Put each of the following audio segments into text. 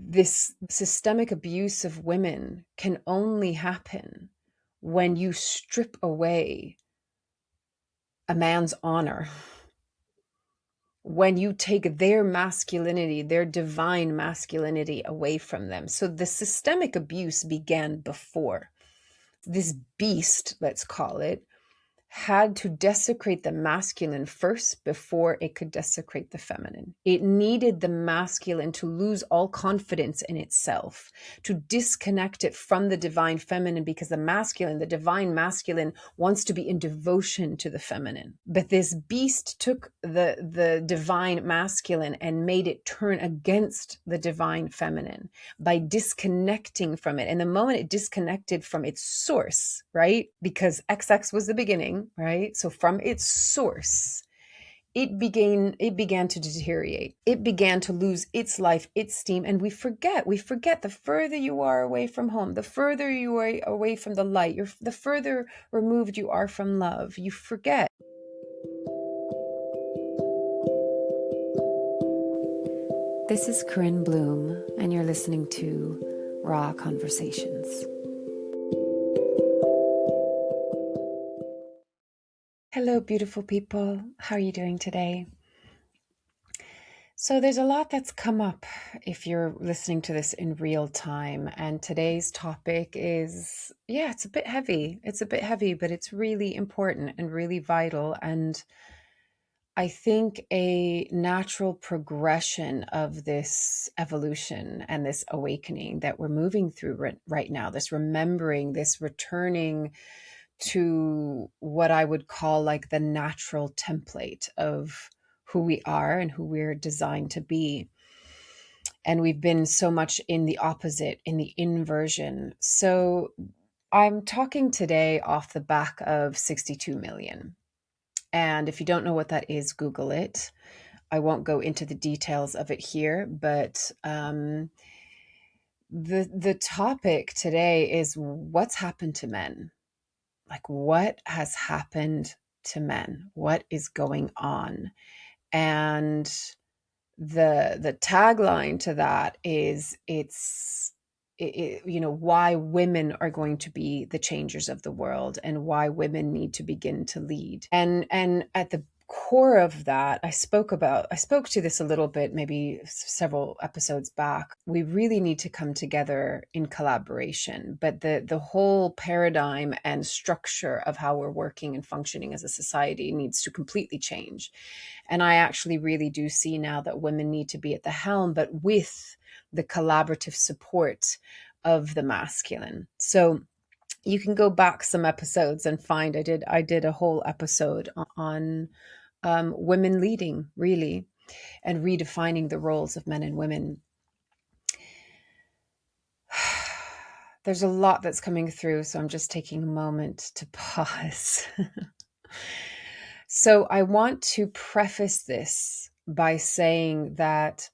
this systemic abuse of women can only happen when you strip away a man's honor, when you take their masculinity, their divine masculinity away from them. So the systemic abuse began before. This beast, let's call it, had to desecrate the masculine first before it could desecrate the feminine. It needed the masculine to lose all confidence in itself, to disconnect it from the divine feminine, because the divine masculine wants to be in devotion to the feminine. But this beast took the divine masculine and made it turn against the divine feminine by disconnecting from it. And the moment it disconnected from its source, right? Because XX was the beginning, right? So from its source, it began to deteriorate. It began to lose its life, its steam. And we forget the further you are away from home, the further you are away from the light, the further removed you are from love, you forget. This is Corinne Bloom, and you're listening to Raw Conversations. Hello, beautiful people. How are you doing today? So there's a lot that's come up if you're listening to this in real time. And today's topic is, it's a bit heavy. It's a bit heavy, but it's really important and really vital. And I think a natural progression of this evolution and this awakening that we're moving through right now, this remembering, this returning to what I would call like the natural template of who we are and who we're designed to be. And we've been so much in the opposite, in the inversion. So I'm talking today off the back of 62 million. And if you don't know what that is, Google it. I won't go into the details of it here, but the topic today is what's happened to men. Like, what has happened to men? What is going on? And the tagline to that is why women are going to be the changers of the world and why women need to begin to lead. And at the core of that, I spoke to this a little bit, maybe several episodes back. We really need to come together in collaboration, but the whole paradigm and structure of how we're working and functioning as a society needs to completely change. And I actually really do see now that women need to be at the helm, but with the collaborative support of the masculine. So you can go back some episodes and find I did a whole episode on women leading, really, and redefining the roles of men and women. There's a lot that's coming through, so I'm just taking a moment to pause. So I want to preface this by saying that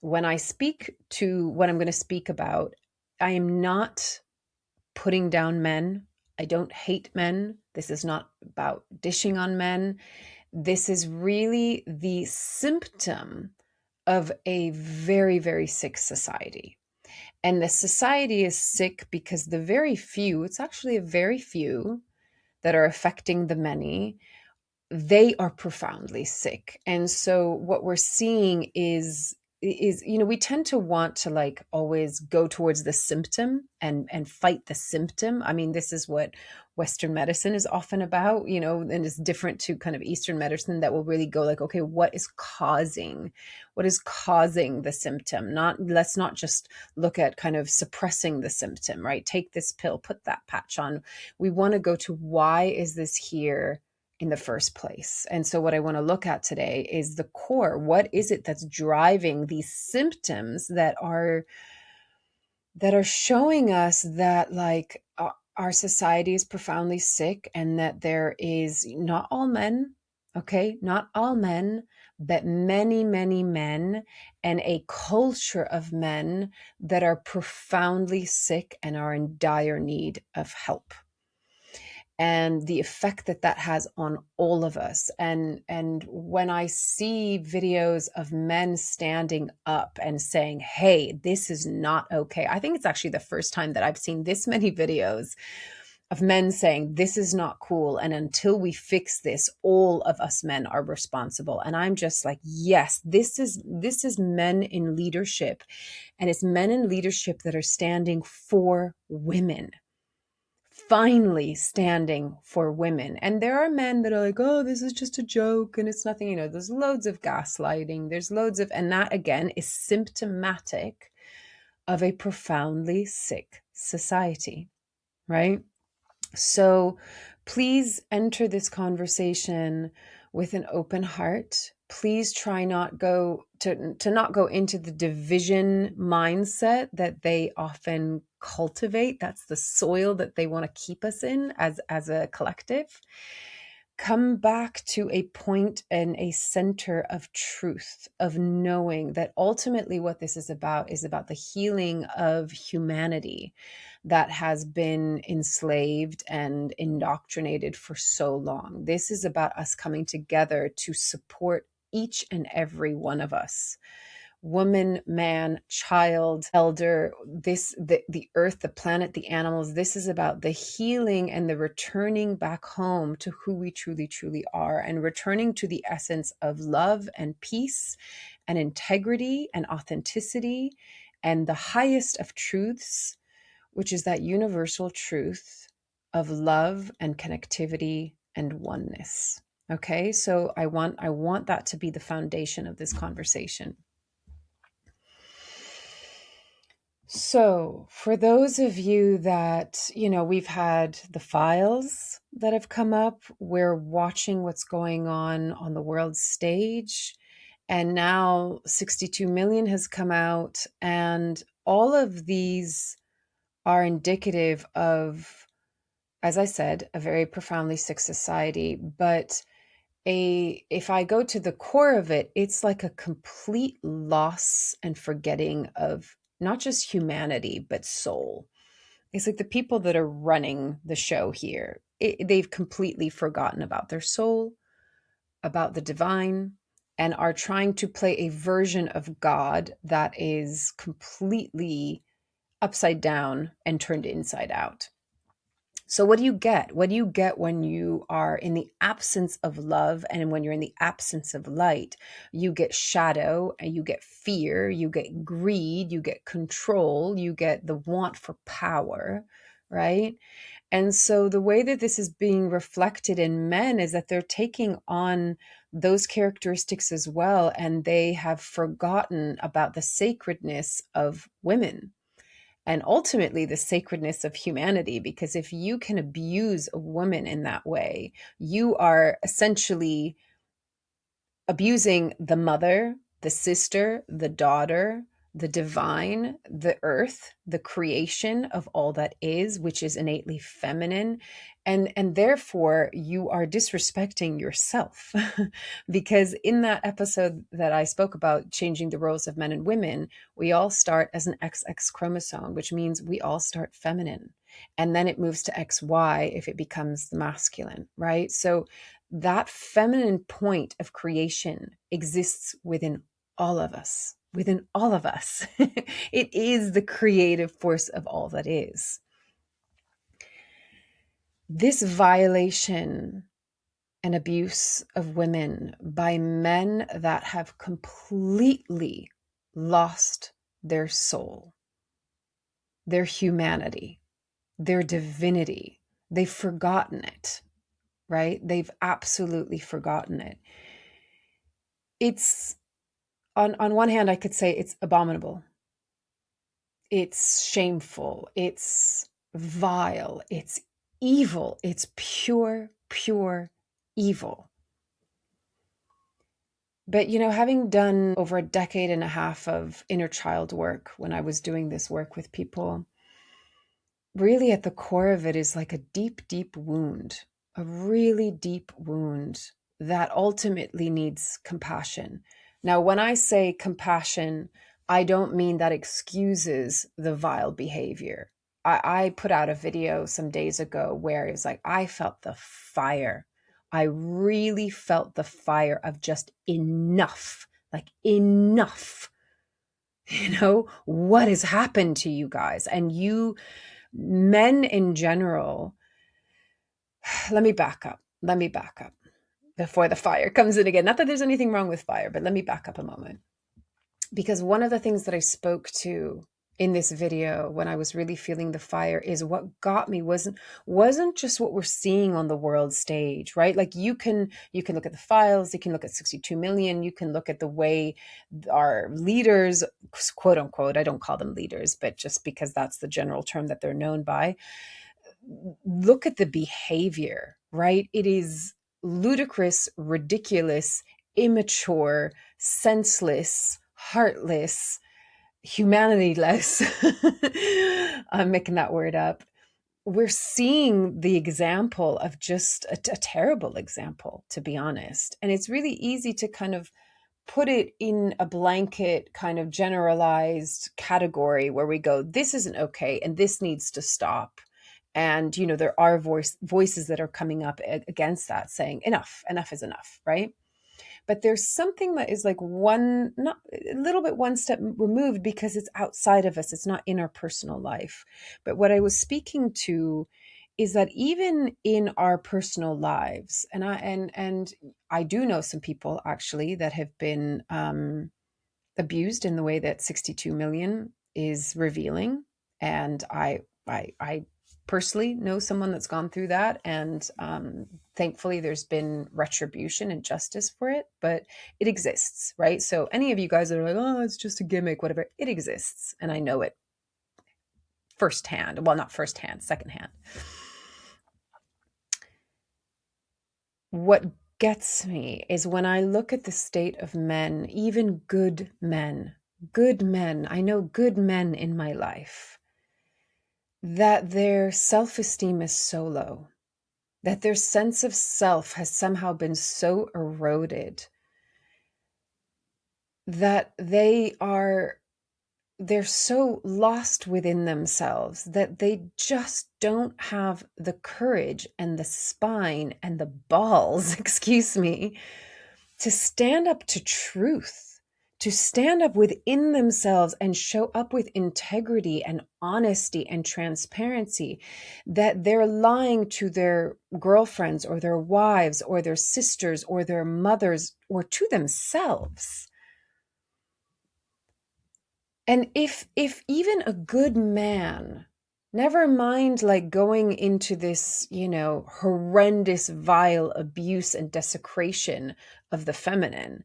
when I speak to what I'm going to speak about, I am not putting down men. I don't hate men. This is not about dishing on men. This is really the symptom of a very, very sick society. And the society is sick because it's actually a very few that are affecting the many, they are profoundly sick. And so what we're seeing is we tend to want to like always go towards the symptom and fight the symptom. I mean, this is what Western medicine is often about, and it's different to kind of Eastern medicine that will really go like, okay, what is causing the symptom? Let's not just look at kind of suppressing the symptom, right? Take this pill, put that patch on. We want to go to why is this here in the first place. And so what I want to look at today is the core. What is it that's driving these symptoms that are showing us that like our society is profoundly sick, and that there is not all men, okay, not all men, but many, many men, and a culture of men that are profoundly sick and are in dire need of help. and the effect that that has on all of us. And when I see videos of men standing up and saying, hey, this is not okay, I think it's actually the first time that I've seen this many videos of men saying this is not cool, and until we fix this, all of us men are responsible. And I'm just like, yes, this is men in leadership, and it's men in leadership that are standing for women, finally standing for women. And there are men that are like, oh, this is just a joke and it's nothing. There's loads of gaslighting, there's loads of, and that again is symptomatic of a profoundly sick society, right? So please enter this conversation with an open heart. Please try not to not go into the division mindset that they often cultivate. That's the soil that they want to keep us in as a collective. Come back to a point and a center of truth, of knowing that ultimately what this is about the healing of humanity that has been enslaved and indoctrinated for so long. This is about us coming together to support each and every one of us. Woman, man, child, elder, the earth, the planet, the animals. This is about the healing and the returning back home to who we truly, truly are, and returning to the essence of love and peace and integrity and authenticity and the highest of truths, which is that universal truth of love and connectivity and oneness. Okay, so I want that to be the foundation of this conversation. So, for those of you that, we've had the files that have come up, we're watching what's going on the world stage. And now 62 million has come out. And all of these are indicative of, as I said, a very profoundly sick society. But if I go to the core of it, it's like a complete loss and forgetting of not just humanity, but soul. It's like the people that are running the show here, they've completely forgotten about their soul, about the divine, and are trying to play a version of God that is completely upside down and turned inside out. So what do you get? What do you get when you are in the absence of love, and when you're in the absence of light? You get shadow, and you get fear, you get greed, you get control, you get the want for power, right? And so the way that this is being reflected in men is that they're taking on those characteristics as well, and they have forgotten about the sacredness of women. And ultimately the sacredness of humanity, because if you can abuse a woman in that way, you are essentially abusing the mother, the sister, the daughter, the divine, the earth, the creation of all that is, which is innately feminine. And therefore you are disrespecting yourself. Because in that episode that I spoke about changing the roles of men and women, we all start as an XX chromosome, which means we all start feminine. And then it moves to XY if it becomes the masculine, right? So that feminine point of creation exists within all of us, within all of us. It is the creative force of all that is. This violation and abuse of women by men that have completely lost their soul, their humanity, their divinity, they've forgotten it, right? They've absolutely forgotten it. It's on one hand, I could say it's abominable. It's shameful. It's vile. It's evil. It's pure, pure evil. But, having done over a decade and a half of inner child work, when I was doing this work with people, really at the core of it is like a deep, deep wound, a really deep wound that ultimately needs compassion. Now, when I say compassion, I don't mean that excuses the vile behavior. I put out a video some days ago where it was like, I felt the fire. I really felt the fire of just enough, like enough. What has happened to you guys? And you men in general, let me back up. Let me back up before the fire comes in again. Not that there's anything wrong with fire, but let me back up a moment. Because one of the things that I spoke to in this video when I was really feeling the fire is what got me wasn't just what we're seeing on the world stage, right? Like you can look at the files, you can look at 62 million, you can look at the way our leaders, quote unquote, I don't call them leaders, but just because that's the general term that they're known by, look at the behavior, right? It is ludicrous, ridiculous, immature, senseless, heartless, humanityless. I'm making that word up. We're seeing the example of just a terrible example, to be honest. And it's really easy to kind of put it in a blanket kind of generalized category where we go, this isn't okay and this needs to stop. And, there are voices that are coming up against that saying enough is enough, right? But there's something that is like not a little bit one step removed because it's outside of us. It's not in our personal life. But what I was speaking to is that even in our personal lives, and I do know some people actually that have been abused in the way that 62 million is revealing. And I personally know someone that's gone through that. And thankfully, there's been retribution and justice for it, but it exists, right? So any of you guys that are like, oh, it's just a gimmick, whatever, it exists. And I know it firsthand. Well, not firsthand, secondhand. What gets me is when I look at the state of men, even good men, I know good men in my life, that their self-esteem is so low, that their sense of self has somehow been so eroded that they're so lost within themselves that they just don't have the courage and the spine and the balls, excuse me, to stand up to truth, to stand up within themselves and show up with integrity and honesty and transparency, that they're lying to their girlfriends or their wives or their sisters or their mothers or to themselves. And if even a good man, never mind like going into this, horrendous, vile abuse and desecration of the feminine,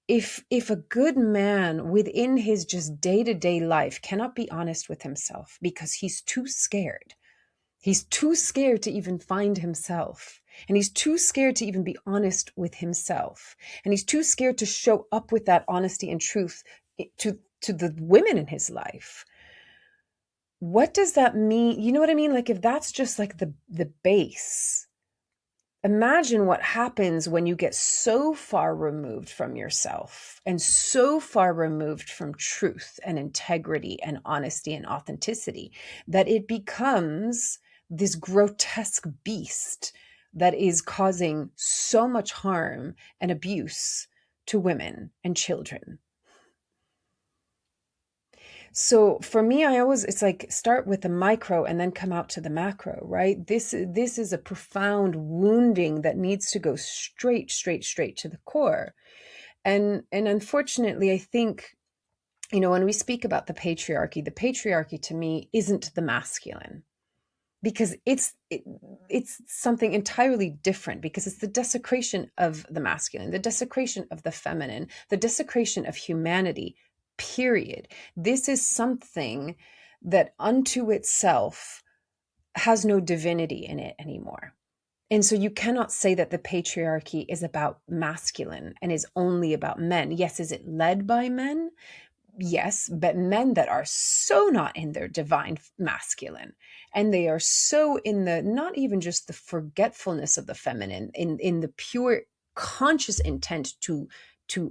if a good man within his just day-to-day life cannot be honest with himself because he's too scared. He's too scared to even find himself. And he's too scared to even be honest with himself. And he's too scared to show up with that honesty and truth to the women in his life. What does that mean? You know what I mean? Like if that's just like the base, imagine what happens when you get so far removed from yourself and so far removed from truth and integrity and honesty and authenticity that it becomes this grotesque beast that is causing so much harm and abuse to women and children. So for me, it's like start with the micro and then come out to the macro, right? This is a profound wounding that needs to go straight to the core. And unfortunately, I think, when we speak about the patriarchy to me isn't the masculine, because it's something entirely different, because it's the desecration of the masculine, the desecration of the feminine, the desecration of humanity, period. This is something that unto itself has no divinity in it anymore. And so you cannot say that the patriarchy is about masculine and is only about men. Yes, is it led by men? Yes, but men that are so not in their divine masculine, and they are so in the, not even just the forgetfulness of the feminine, in the pure conscious intent to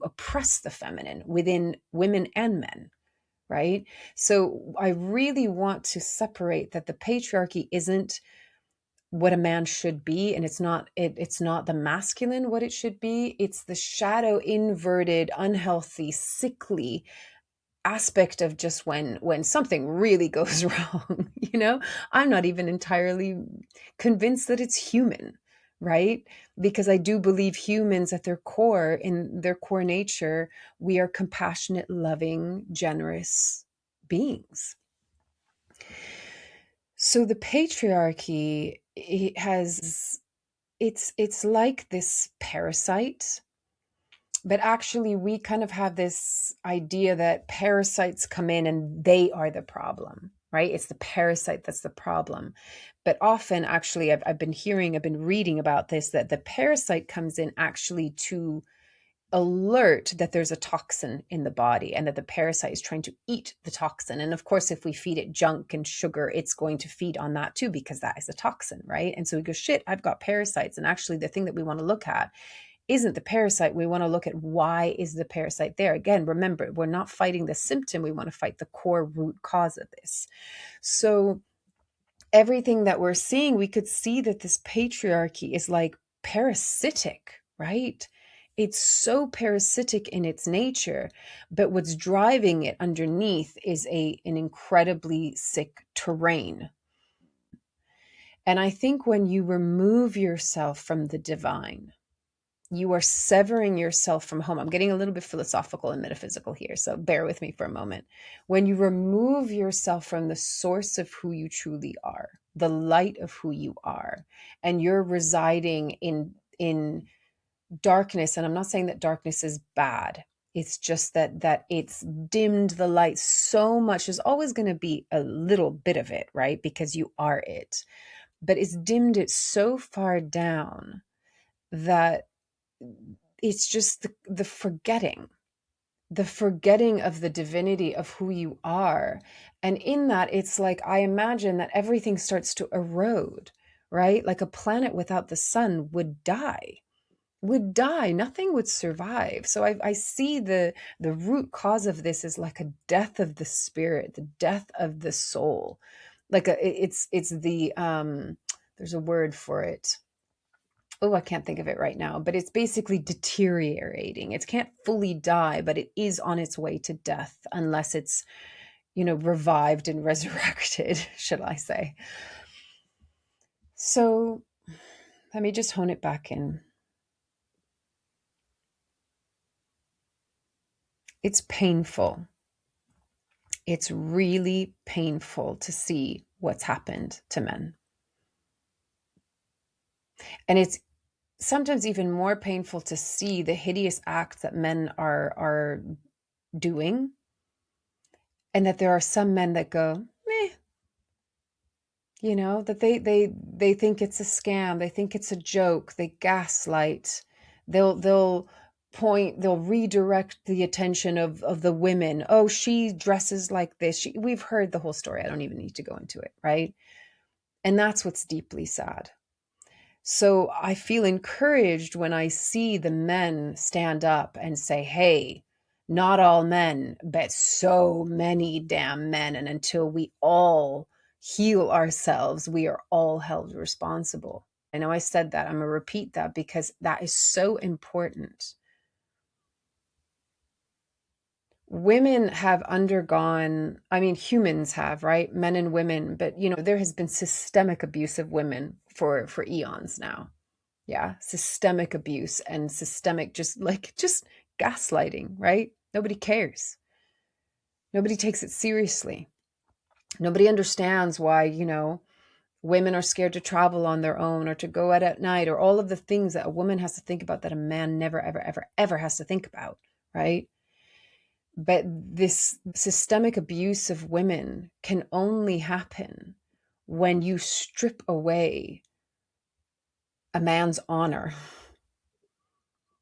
oppress the feminine within women and men. right? So I really want to separate that the patriarchy isn't what a man should be, and it's not the masculine what it should be. It's the shadow inverted, unhealthy, sickly aspect of just when something really goes wrong. I'm not even entirely convinced that it's human, right? Because I do believe humans at their core, in their core nature, we are compassionate, loving, generous beings. So the patriarchy, it's like this parasite, but actually we kind of have this idea that parasites come in and they are the problem, right? It's the parasite that's the problem. But often, actually, I've been reading about this, that the parasite comes in actually to alert that there's a toxin in the body and that the parasite is trying to eat the toxin. And of course, if we feed it junk and sugar, it's going to feed on that too, because that is a toxin, right? And so we go, shit, I've got parasites. And actually, the thing that we want to look at isn't the parasite. We want to look at why is the parasite there. Again, remember, we're not fighting the symptom. We want to fight the core root cause of this. So everything that we're seeing, we could see that this patriarchy is like parasitic, right? It's so parasitic in its nature, but what's driving it underneath is an incredibly sick terrain. And I think when you remove yourself from the divine, you are severing yourself from home. I'm getting a little bit philosophical and metaphysical here, so bear with me for a moment. When you remove yourself from the source of who you truly are, the light of who you are, and you're residing in darkness, and I'm not saying that darkness is bad. It's just that it's dimmed the light so much. There's always going to be a little bit of it, right? Because you are it. But it's dimmed it so far down that it's just the forgetting of the divinity of who you are. And in that, it's like, I imagine that everything starts to erode, right? Like a planet without the sun would die, nothing would survive. So I see the root cause of this is like a death of the spirit, the death of the soul. Like it's the there's a word for it. Oh, I can't think of it right now, but it's basically deteriorating. It can't fully die, but it is on its way to death unless it's, revived and resurrected, should I say. So let me just hone it back in. It's painful. It's really painful to see what's happened to men. And it's sometimes even more painful to see the hideous acts that men are doing, and that there are some men that go, meh, that they think it's a scam, they think it's a joke, they gaslight, they'll redirect the attention of the women. Oh, she dresses like this. We've heard the whole story. I don't even need to go into it, right? And that's what's deeply sad. So I feel encouraged when I see the men stand up and say, hey, not all men, but so many damn men. And until we all heal ourselves, we are all held responsible. I know I said that. I'm going to repeat that because that is so important. Women have undergone, humans have, right? Men and women, but there has been systemic abuse of women for eons now. Yeah, systemic abuse and systemic just gaslighting, right? Nobody cares. Nobody takes it seriously. Nobody understands why, women are scared to travel on their own or to go out at night, or all of the things that a woman has to think about that a man never, ever, ever, ever has to think about, right? But this systemic abuse of women can only happen when you strip away a man's honor,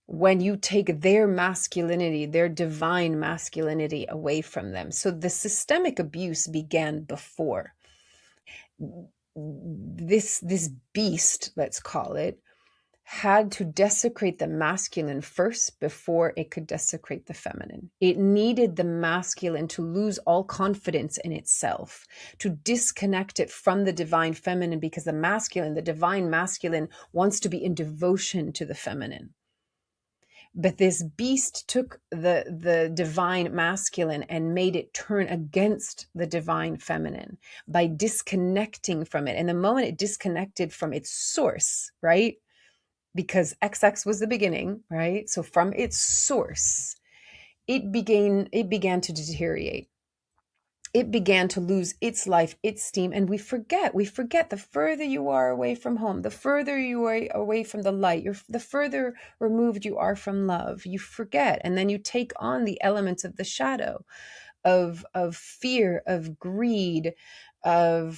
when you take their masculinity, their divine masculinity away from them. So the systemic abuse began before. This beast, let's call it, had to desecrate the masculine first before it could desecrate the feminine. It needed the masculine to lose all confidence in itself, to disconnect it from the divine feminine, because the divine masculine, wants to be in devotion to the feminine. But this beast took the divine masculine and made it turn against the divine feminine by disconnecting from it. And the moment it disconnected from its source, right? Because XX was the beginning, right? So from its source, it began to deteriorate. It began to lose its life, its steam. And we forget the further you are away from home, the further you are away from the light, the further removed you are from love, you forget. And then you take on the elements of the shadow, of fear, of greed, let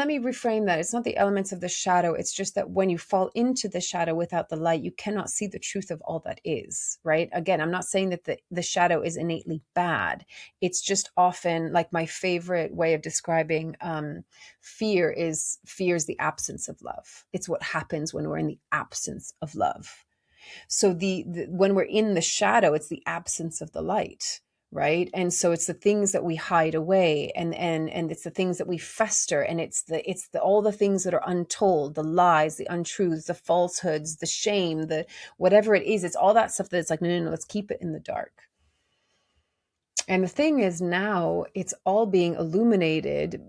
me reframe that. It's not the elements of the shadow. It's just that when you fall into the shadow without the light, you cannot see the truth of all that is, right? Again, I'm not saying that the shadow is innately bad. It's just often, like, my favorite way of describing fear is the absence of love. It's what happens when we're in the absence of love. So when we're in the shadow, it's the absence of the light, right? And so it's the things that we hide away, and it's the things that we fester, and it's the all the things that are untold, the lies, the untruths, the falsehoods, the shame, the whatever it is. It's all that stuff that's like, no, let's keep it in the dark. And the thing is, now it's all being illuminated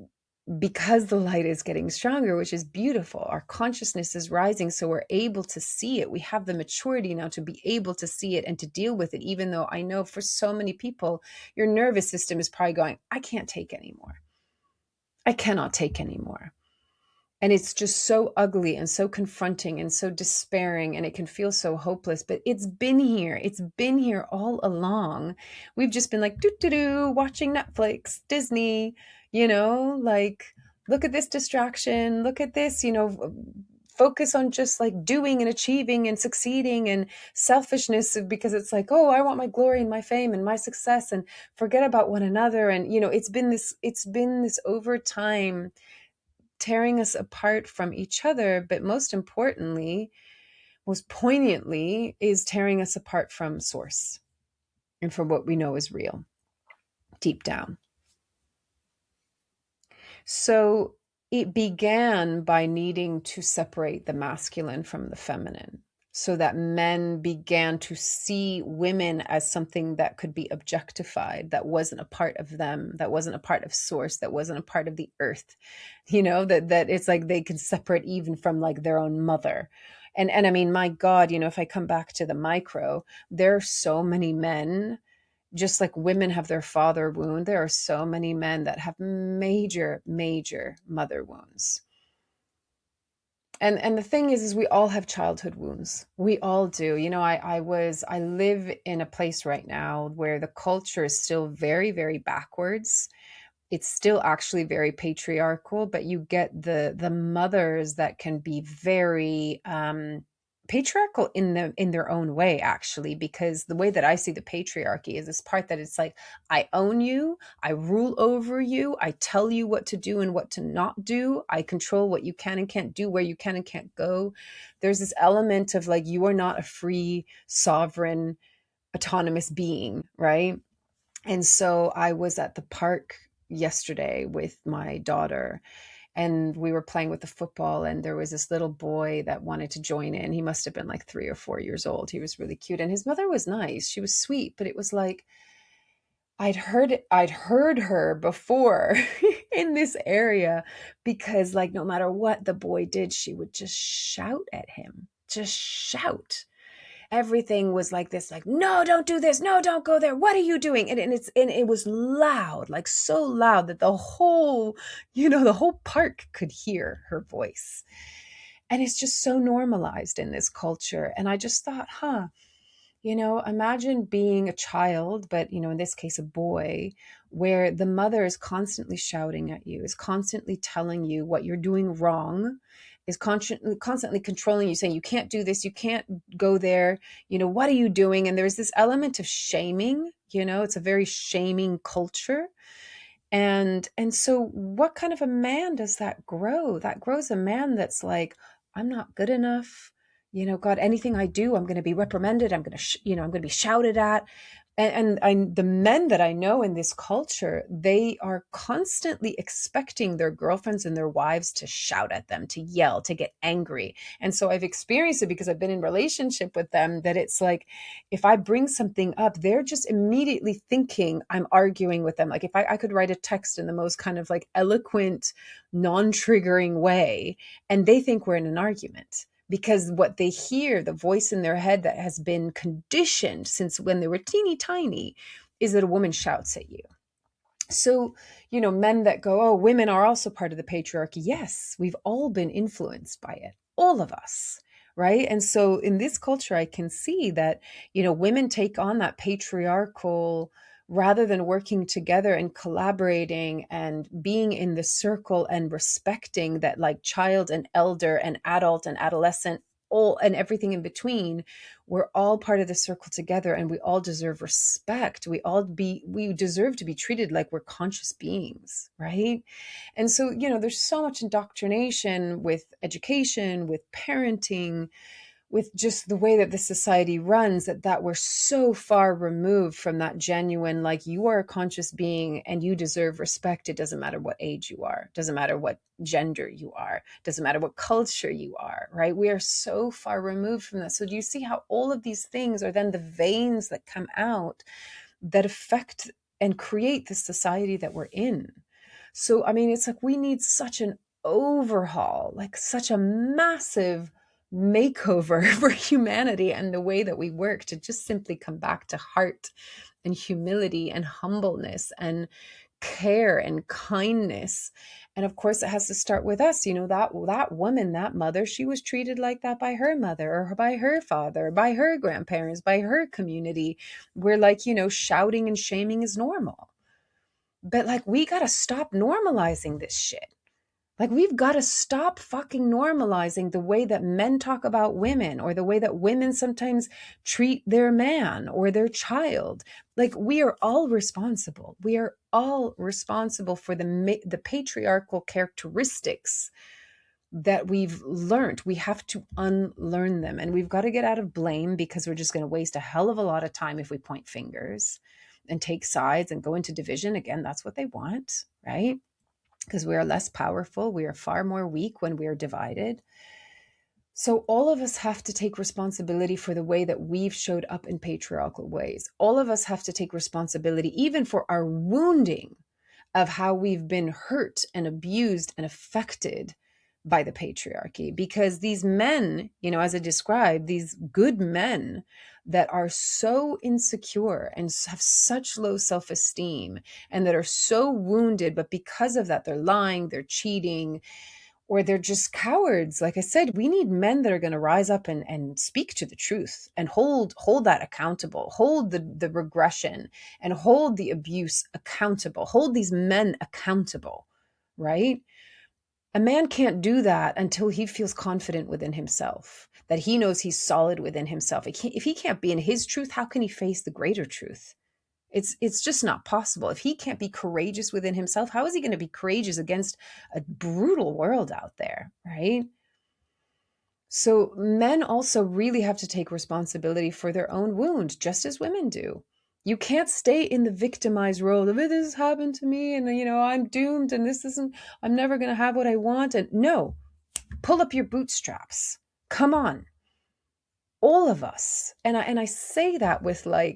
because the light is getting stronger, which is beautiful. Our consciousness is rising, so we're able to see it. We have the maturity now to be able to see it and to deal with it, even though I know for so many people, your nervous system is probably going, I can't take anymore. I cannot take anymore. And it's just so ugly and so confronting and so despairing, and it can feel so hopeless, but it's been here. It's been here all along. We've just been like, watching Netflix, Disney, like, look at this distraction, look at this, focus on just like doing and achieving and succeeding, and selfishness, because it's like, oh, I want my glory and my fame and my success, and forget about one another. And, it's been this over time, tearing us apart from each other, but most importantly, most poignantly, is tearing us apart from source and from what we know is real deep down. So it began by needing to separate the masculine from the feminine, so that men began to see women as something that could be objectified, that wasn't a part of them, that wasn't a part of source, that wasn't a part of the earth, that it's like they can separate even from like their own mother. And I mean, my God, if I come back to the micro, there are so many men, just like women have their father wound, there are so many men that have major, major mother wounds. And the thing is we all have childhood wounds. We all do. I live in a place right now where the culture is still very, very backwards. It's still actually very patriarchal, but you get the mothers that can be very patriarchal in their own way, actually, because the way that I see the patriarchy is this part that it's like, I own you, I rule over you, I tell you what to do and what to not do, I control what you can and can't do, where you can and can't go. There's this element of like, you are not a free, sovereign, autonomous being, right? And so I was at the park yesterday with my daughter, and we were playing with the football, and there was this little boy that wanted to join in. He must have been like 3 or 4 years old. He was really cute, and his mother was nice. She was sweet, but it was like, I'd heard her before in this area, because like, no matter what the boy did, she would just shout at him, just shout. Everything was like this, like, no, don't do this, no, don't go there, what are you doing? And it was loud, like so loud that the whole park could hear her voice. And it's just so normalized in this culture. And I just thought, imagine being a child, but in this case a boy, where the mother is constantly shouting at you, is constantly telling you what you're doing wrong, is constantly controlling you, saying you can't do this, you can't go there, what are you doing? And there's this element of shaming, it's a very shaming culture. And so what kind of a man does that grow? That grows a man that's like, I'm not good enough. God, anything I do, I'm going to be reprimanded. I'm going to, I'm going to be shouted at. The men that I know in this culture, they are constantly expecting their girlfriends and their wives to shout at them, to yell, to get angry. And so I've experienced it because I've been in relationship with them, that it's like, if I bring something up, they're just immediately thinking I'm arguing with them. Like if I could write a text in the most kind of like eloquent, non-triggering way, and they think we're in an argument, because what they hear, the voice in their head that has been conditioned since when they were teeny tiny, is that a woman shouts at you. So, men that go, oh, women are also part of the patriarchy. Yes, we've all been influenced by it, all of us. Right. And so in this culture, I can see that, women take on that patriarchal, rather than working together and collaborating and being in the circle and respecting that, like child and elder and adult and adolescent, all and everything in between, we're all part of the circle together, and we all deserve respect. We deserve to be treated like we're conscious beings, right? And so, there's so much indoctrination with education, with parenting, with just the way that the society runs, that we're so far removed from that genuine, like, you are a conscious being and you deserve respect. It doesn't matter what age you are, doesn't matter what gender you are, doesn't matter what culture you are, right? We are so far removed from that. So do you see how all of these things are then the veins that come out that affect and create the society that we're in? So, I mean, it's like we need such an overhaul, like such a massive makeover for humanity and the way that we work, to just simply come back to heart and humility and humbleness and care and kindness. And of course, it has to start with us. That woman, that mother, she was treated like that by her mother or by her father, by her grandparents, by her community, where, like, shouting and shaming is normal. But, like, we got to stop normalizing this shit. Like, we've got to stop fucking normalizing the way that men talk about women, or the way that women sometimes treat their man or their child. Like, we are all responsible. We are all responsible for the patriarchal characteristics that we've learned. We have to unlearn them, and we've got to get out of blame, because we're just going to waste a hell of a lot of time if we point fingers and take sides and go into division. Again, that's what they want, right? Because we are less powerful. We are far more weak when we are divided. So all of us have to take responsibility for the way that we've showed up in patriarchal ways. All of us have to take responsibility even for our wounding of how we've been hurt and abused and affected by the patriarchy. Because these men, as I described, these good men that are so insecure and have such low self-esteem, and that are so wounded, but because of that, they're lying, they're cheating, or they're just cowards. Like I said, we need men that are going to rise up and speak to the truth and hold that accountable, hold the regression, and hold the abuse accountable, hold these men accountable, right? A man can't do that until he feels confident within himself, that he knows he's solid within himself. If he can't be in his truth, how can he face the greater truth? It's just not possible. If he can't be courageous within himself, how is he going to be courageous against a brutal world out there, right? So men also really have to take responsibility for their own wound, just as women do. You can't stay in the victimized role of, this has happened to me, and I'm doomed, and I'm never going to have what I want. And no, pull up your bootstraps. Come on. All of us. And I say that with love.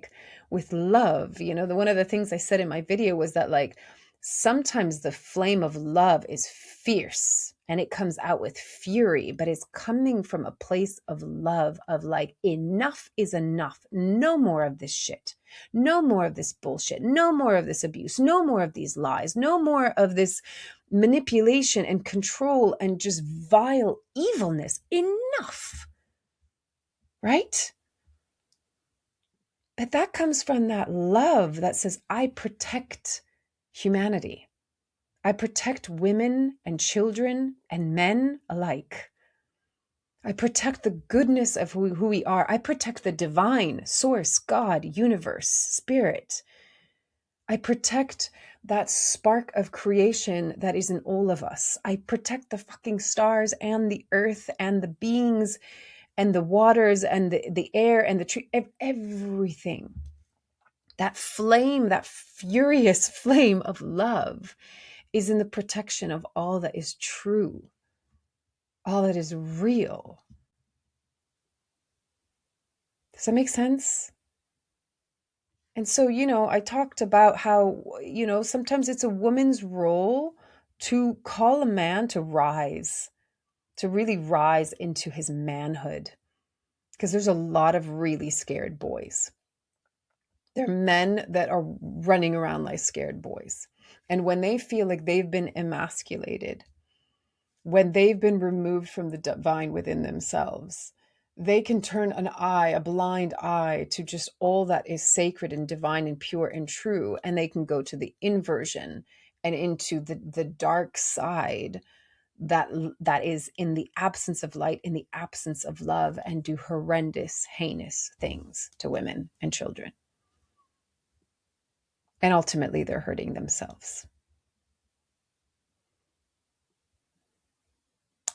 One of the things I said in my video was that, like, sometimes the flame of love is fierce and it comes out with fury, but it's coming from a place of love, of like, enough is enough. No more of this shit. No more of this bullshit. No more of this abuse. No more of these lies. No more of this manipulation and control and just vile evilness. Enough. Right? But that comes from that love that says, I protect humanity. I protect women and children and men alike. I protect the goodness of who we are. I protect the divine source, God, universe, spirit. I protect that spark of creation that is in all of us. I protect the fucking stars and the earth and the beings and the waters and the air and the tree, everything. That flame, that furious flame of love is in the protection of all that is true, all that is real. Does that make sense? And so, I talked about how, sometimes it's a woman's role to call a man to rise, to really rise into his manhood. Because there's a lot of really scared boys. There are men that are running around like scared boys. And when they feel like they've been emasculated, when they've been removed from the divine within themselves, they can turn an eye, a blind eye, to just all that is sacred and divine and pure and true. And they can go to the inversion and into the dark side that is in the absence of light, in the absence of love, and do horrendous, heinous things to women and children. And ultimately, they're hurting themselves.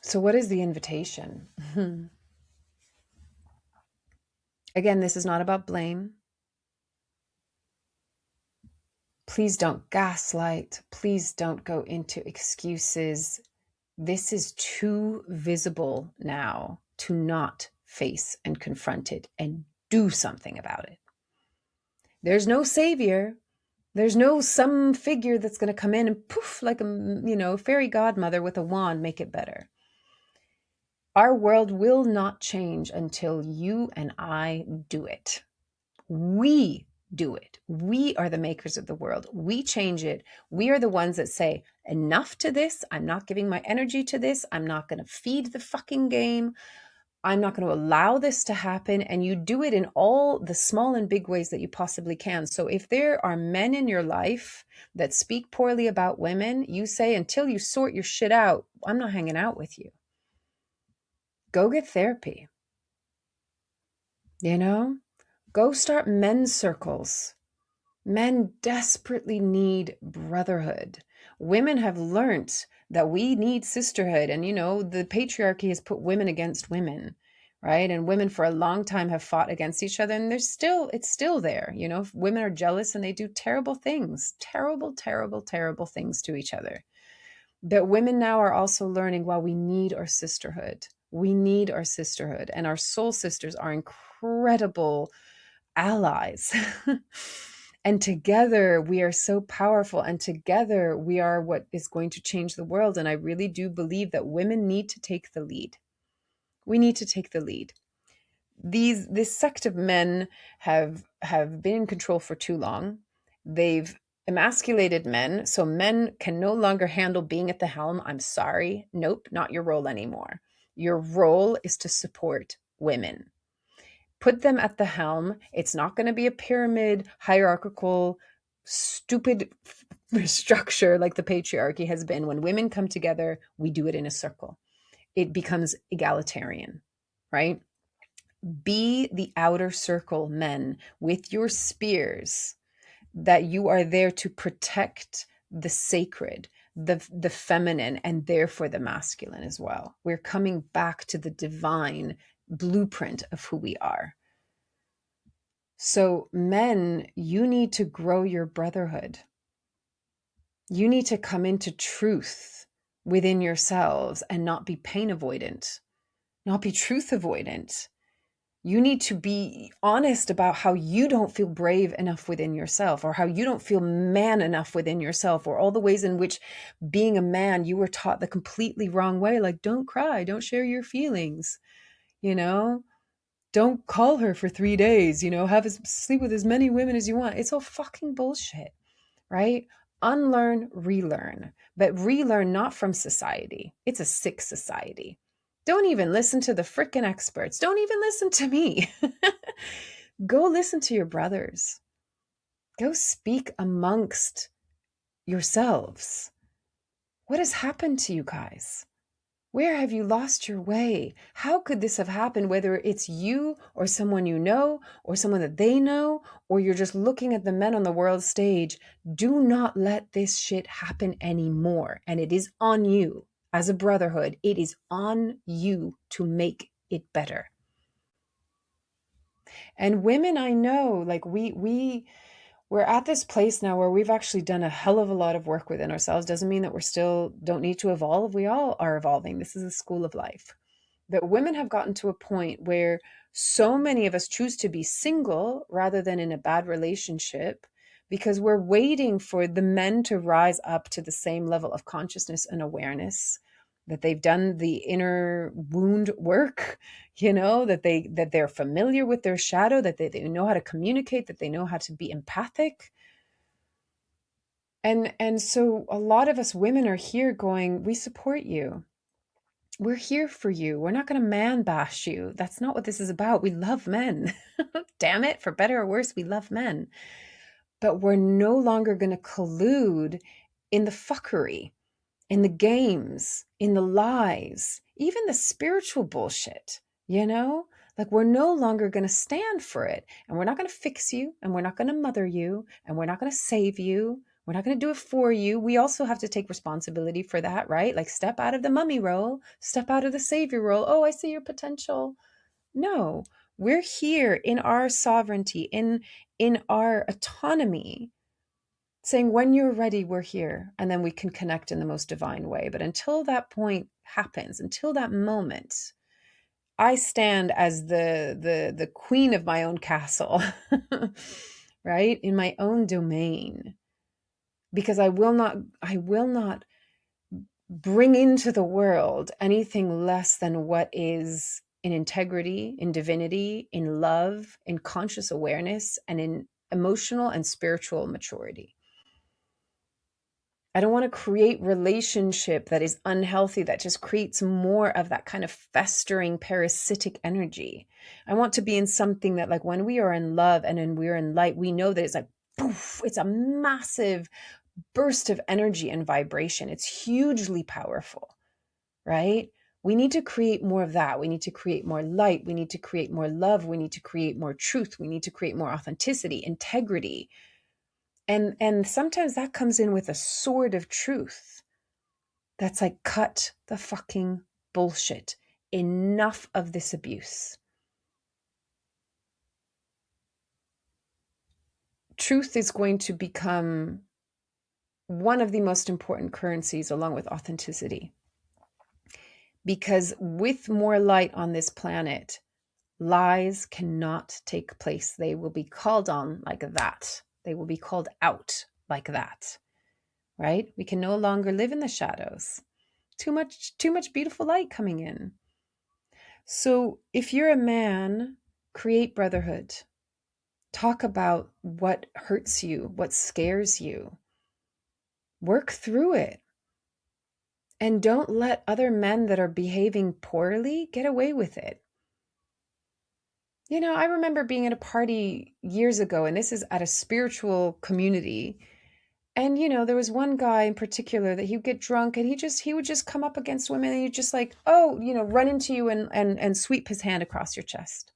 So, what is the invitation? Again, this is not about blame. Please don't gaslight. Please don't go into excuses. This is too visible now to not face and confront it and do something about it. There's no savior. There's no some figure that's going to come in and poof, like a fairy godmother with a wand, make it better. Our world will not change until you and I do it. We do it. We are the makers of the world. We change it. We are the ones that say, enough to this. I'm not giving my energy to this. I'm not going to feed the fucking game. I'm not going to allow this to happen. And you do it in all the small and big ways that you possibly can. So if there are men in your life that speak poorly about women, you say, until you sort your shit out, I'm not hanging out with you. Go get therapy. Go start men's circles. Men desperately need brotherhood. Women have learnt that we need sisterhood. And, the patriarchy has put women against women, right? And women for a long time have fought against each other. And it's still there. Women are jealous and they do terrible things, terrible, terrible, terrible things to each other. But women now are also learning, well, we need our sisterhood. We need our sisterhood. And our soul sisters are incredible allies. And together we are so powerful, and together we are what is going to change the world. And I really do believe that women need to take the lead. We need to take the lead. This sect of men have been in control for too long. They've emasculated men, so men can no longer handle being at the helm. I'm sorry. Nope, not your role anymore. Your role is to support women. Put them at the helm. It's not going to be a pyramid, hierarchical, stupid structure like the patriarchy has been. When women come together, we do it in a circle. It becomes egalitarian, right? Be the outer circle, men, with your spears, that you are there to protect the sacred, the feminine, and therefore the masculine as well. We're coming back to the divine blueprint of who we are. So men, you need to grow your brotherhood. You need to come into truth within yourselves and not be pain avoidant, not be truth avoidant. You need to be honest about how you don't feel brave enough within yourself, or how you don't feel man enough within yourself, or all the ways in which being a man, you were taught the completely wrong way. Like, don't cry, don't share your feelings, don't call her for 3 days, sleep with as many women as you want. It's all fucking bullshit, right? Unlearn, relearn, but relearn not from society. It's a sick society. Don't even listen to the frickin' experts. Don't even listen to me. Go listen to your brothers. Go speak amongst yourselves. What has happened to you guys? Where have you lost your way? How could this have happened? Whether it's you or someone you know or someone that they know, or you're just looking at the men on the world stage, do not let this shit happen anymore. And it is on you as a brotherhood. It is on you to make it better. And women, I know, like we're at this place now where we've actually done a hell of a lot of work within ourselves. Doesn't mean that we're still don't need to evolve. We all are evolving. This is a school of life. But women have gotten to a point where so many of us choose to be single rather than in a bad relationship because we're waiting for the men to rise up to the same level of consciousness and awareness, that they've done the inner wound work, that they're familiar with their shadow, that they know how to communicate, that they know how to be empathic. And so a lot of us women are here going, we support you. We're here for you. We're not going to man bash you. That's not what this is about. We love men. Damn it, for better or worse, we love men. But we're no longer going to collude in the fuckery, in the games, in the lies, even the spiritual bullshit, Like we're no longer going to stand for it. And we're not going to fix you, and we're not going to mother you, and we're not going to save you. We're not going to do it for you. We also have to take responsibility for that, right? Like step out of the mummy role, step out of the savior role. Oh, I see your potential. No, we're here in our sovereignty, in our autonomy, saying when you're ready, we're here, and then we can connect in the most divine way. But until that point happens, until that moment, I stand as the queen of my own castle, right? In my own domain, because I will not bring into the world anything less than what is in integrity, in divinity, in love, in conscious awareness, and in emotional and spiritual maturity. I don't want to create relationship that is unhealthy, that just creates more of that kind of festering parasitic energy. I want to be in something that, like, when we are in love and when we're in light, we know that it's like, poof, it's a massive burst of energy and vibration. It's hugely powerful, right? We need to create more of that. We need to create more light. We need to create more love. We need to create more truth. We need to create more authenticity, integrity. And sometimes that comes in with a sword of truth that's like, cut the fucking bullshit. Enough of this abuse. Truth is going to become one of the most important currencies along with authenticity. Because with more light on this planet, lies cannot take place. They will be called on like that. They will be called out like that, right? We can no longer live in the shadows. Too much beautiful light coming in. So if you're a man, create brotherhood. Talk about what hurts you, what scares you. Work through it. And don't let other men that are behaving poorly get away with it. I remember being at a party years ago, and this is at a spiritual community. And, there was one guy in particular that he would get drunk and he would just come up against women and he'd just like, oh, run into you and sweep his hand across your chest.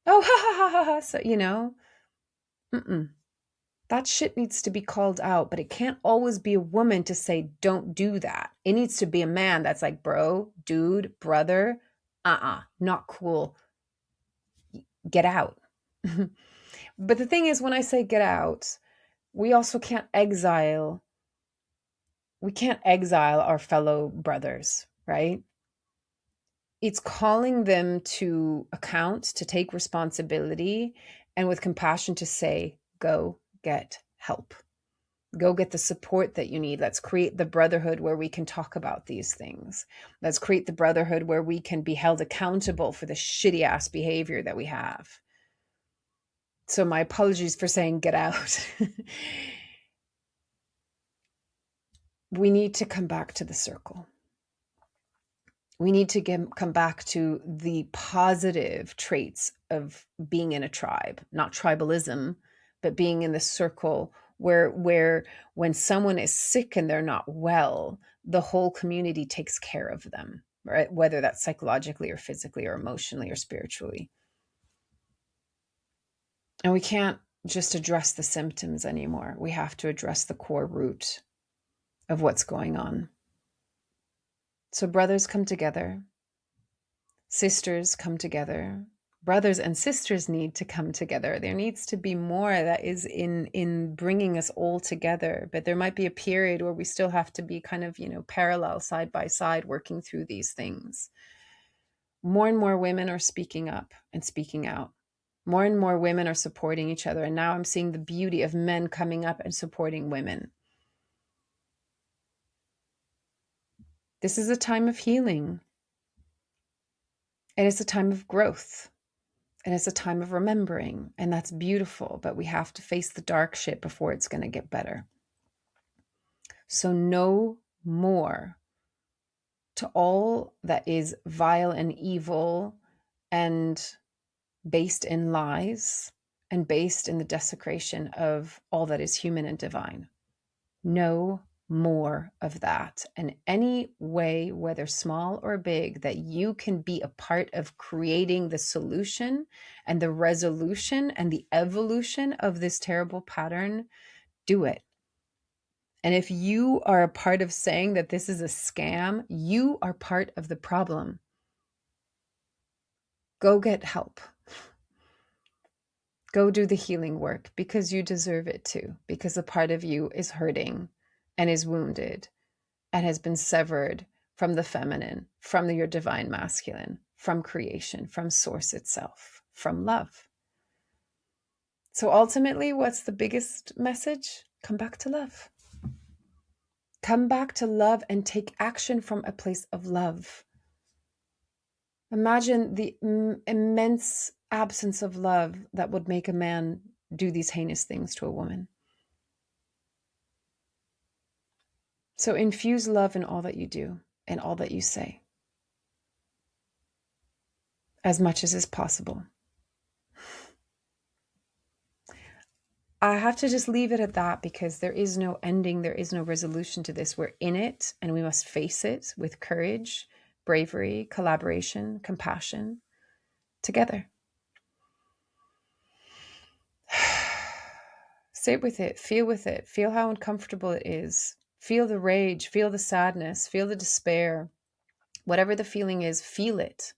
Oh, ha, ha, ha, ha, ha. So, that shit needs to be called out, but it can't always be a woman to say, don't do that. It needs to be a man that's like, bro, dude, brother, not cool. Get out. But the thing is, when I say get out, we also can't exile. We can't exile our fellow brothers, right? It's calling them to account, to take responsibility, and with compassion to say, go get help. Go get the support that you need. Let's create the brotherhood where we can talk about these things. Let's create the brotherhood where we can be held accountable for the shitty ass behavior that we have. So my apologies for saying get out. We need to come back to the circle. We need to come back to the positive traits of being in a tribe, not tribalism, but being in the circle where when someone is sick and they're not well, the whole community takes care of them, right? Whether that's psychologically or physically or emotionally or spiritually. And we can't just address the symptoms anymore. We have to address the core root of what's going on. So brothers come together, sisters come together, brothers and sisters need to come together. There needs to be more that is in bringing us all together. But there might be a period where we still have to be kind of, parallel, side by side, working through these things. More and more women are speaking up and speaking out. More and more women are supporting each other. And now I'm seeing the beauty of men coming up and supporting women. This is a time of healing. It is a time of growth. And it's a time of remembering. And that's beautiful. But we have to face the dark shit before it's going to get better. So no more to all that is vile and evil and based in lies and based in the desecration of all that is human and divine. No more of that. And any way, whether small or big, that you can be a part of creating the solution and the resolution and the evolution of this terrible pattern, do it. And if you are a part of saying that this is a scam, you are part of the problem. Go get help. Go do the healing work because you deserve it too, because a part of you is hurting and is wounded and has been severed from the feminine, from your divine masculine, from creation, from source itself, from love. So ultimately, what's the biggest message? Come back to love. Come back to love and take action from a place of love. Imagine the immense absence of love that would make a man do these heinous things to a woman. So infuse love in all that you do and all that you say, as much as is possible. I have to just leave it at that because there is no ending, there is no resolution to this. We're in it and we must face it with courage, bravery, collaboration, compassion, together. Sit with it, feel how uncomfortable it is. Feel the rage, feel the sadness, feel the despair. Whatever the feeling is, feel it,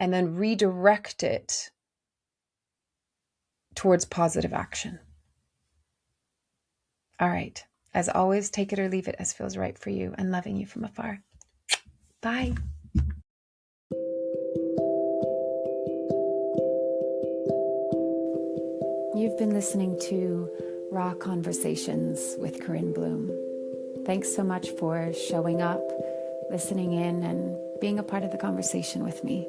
and then redirect it towards positive action. All right. As always, take it or leave it as feels right for you, and loving you from afar. Bye. You've been listening to Raw Conversations with Corinne Bloom. Thanks so much for showing up, listening in, and being a part of the conversation with me.